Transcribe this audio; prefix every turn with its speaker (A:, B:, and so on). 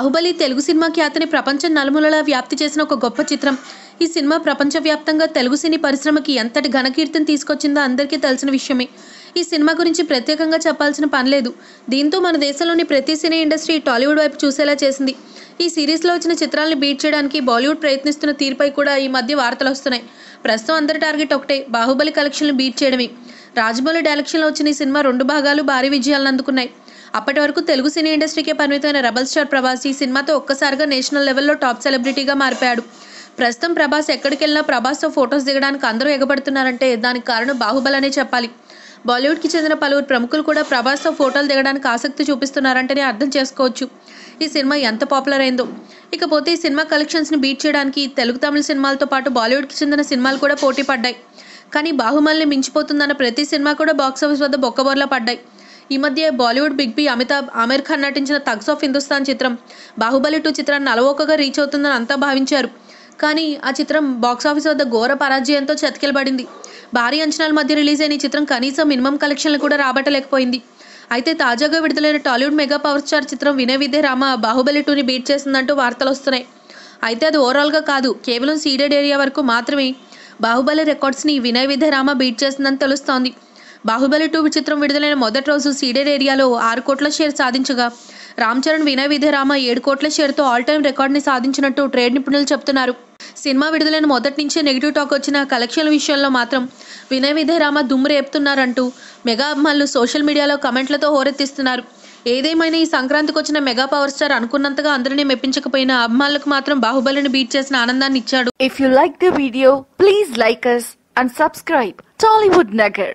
A: Baahubali Telugu cinema ఖ్యాతిని ప్రపంచం నలుమూలలా వ్యాప్తి చేసిన ఒక గొప్ప చిత్రం. ఈ సినిమా ప్రపంచవ్యాప్తంగా తెలుగు సినీ పరిశ్రమకి ఎంతటి ఘనకీర్తిని తీసుకొచ్చిందో అందరికీ తెలిసిన విషయమే. ఈ సినిమా గురించి ప్రత్యేకంగా చెప్పాల్సిన పనిలేదు. దీంతో మన దేశంలోని ప్రతి సినీ ఇండస్ట్రీ టాలీవుడ్ వైపు చూసేలా చేసింది. ఈ సిరీస్లో వచ్చిన చిత్రాలను బీట్ చేయడానికి బాలీవుడ్ ప్రయత్నిస్తున్న తీరుపై కూడా ఈ మధ్య వార్తలు వస్తున్నాయి. ప్రస్తుతం అందరి టార్గెట్ ఒకటే, బాహుబలి కలెక్షన్లు బీట్ చేయడమే. రాజమౌళి డైరెక్షన్లో వచ్చిన ఈ సినిమా 2 భాగాలు భారీ విజయాలను అందుకున్నాయి. అప్పటి వరకు తెలుగు సినీ ఇండస్ట్రీకే పరిమితమైన రెబల్ స్టార్ ప్రభాస్ ఈ సినిమాతో ఒక్కసారిగా నేషనల్ లెవెల్లో టాప్ సెలబ్రిటీగా మారిపోయాడు. ప్రస్తుతం ప్రభాస్ ఎక్కడికి వెళ్ళినా ప్రభాస్తో ఫొటోస్ దిగడానికి అందరూ ఎగబడుతున్నారంటే దానికి కారణం బాహుబలి అనే చెప్పాలి. బాలీవుడ్కి చెందిన పలువురు ప్రముఖులు కూడా ప్రభాస్తో ఫోటోలు దిగడానికి ఆసక్తి చూపిస్తున్నారంటేనే అర్థం చేసుకోవచ్చు ఈ సినిమా ఎంత పాపులర్ అయిందో. ఇకపోతే ఈ సినిమా కలెక్షన్స్ని బీట్ చేయడానికి తెలుగు తమిళ సినిమాలతో పాటు బాలీవుడ్కి చెందిన సినిమాలు కూడా పోటీ పడ్డాయి. కానీ బాహుబలిని మించిపోతుందన్న ప్రతి సినిమా కూడా బాక్సాఫీస్ వద్ద బొక్కబోర్లా పడ్డాయి. ఈ మధ్య బాలీవుడ్ బిగ్ బి అమితాబ్ ఆమిర్ ఖాన్ నటించిన థగ్స్ ఆఫ్ హిందుస్థాన్ చిత్రం బాహుబలి 2 చిత్రాన్ని అలవోకగా రీచ్ అవుతుందని అంతా భావించారు. కానీ ఆ చిత్రం బాక్సాఫీస్ వద్ద ఘోర పరాజయంతో చతికిలబడింది. భారీ అంచనాల మధ్య రిలీజ్ అయిన ఈ చిత్రం కనీసం మినిమం కలెక్షన్లు కూడా రాబట్టలేకపోయింది. అయితే తాజాగా విడుదలైన టాలీవుడ్ మెగా పవర్ స్టార్ చిత్రం వినయ్ విద్య రామ బాహుబలి 2ని బీట్ చేసిందంటూ వార్తలు వస్తున్నాయి. అయితే అది ఓవరాల్గా కాదు, కేవలం సీడెడ్ ఏరియా వరకు మాత్రమే బాహుబలి రికార్డ్స్ని వినయ్ విద్య రామ బీట్ చేసిందని తెలుస్తోంది. బాహుబలి 2 చిత్రం విడుదలైన మొదటి రోజు సీడెడ్ ఏరియాలో 6 కోట్ల షేర్ సాధించగా రామ్ చరణ్ వినయ్ విద్య రామ 7 కోట్ల షేర్తో ఆల్ టైమ్ రికార్డ్ని సాధించినట్టు ట్రేడ్ నిపుణులు చెప్తున్నారు. సినిమా విడుదలైన మొదటి నుంచే నెగిటివ్ టాక్ వచ్చిన కలెక్షన్ల విషయంలో మాత్రం వినయ్ విద్య రామ దుమ్ము రేపుతున్నారంటూ మెగా అభిమానులు సోషల్ మీడియాలో కమెంట్లతో హోరెత్తిస్తున్నారు. ఏదేమైనా ఈ సంక్రాంతికి వచ్చిన మెగా పవర్ స్టార్ అనుకున్నంతగా అందరినీ మెప్పించకపోయినా అభిమానులకు మాత్రం బాహుబలిని బీట్ చేసిన ఆనందాన్ని ఇచ్చాడు.
B: If you like the video, please like us and subscribe Tollywood Nagar.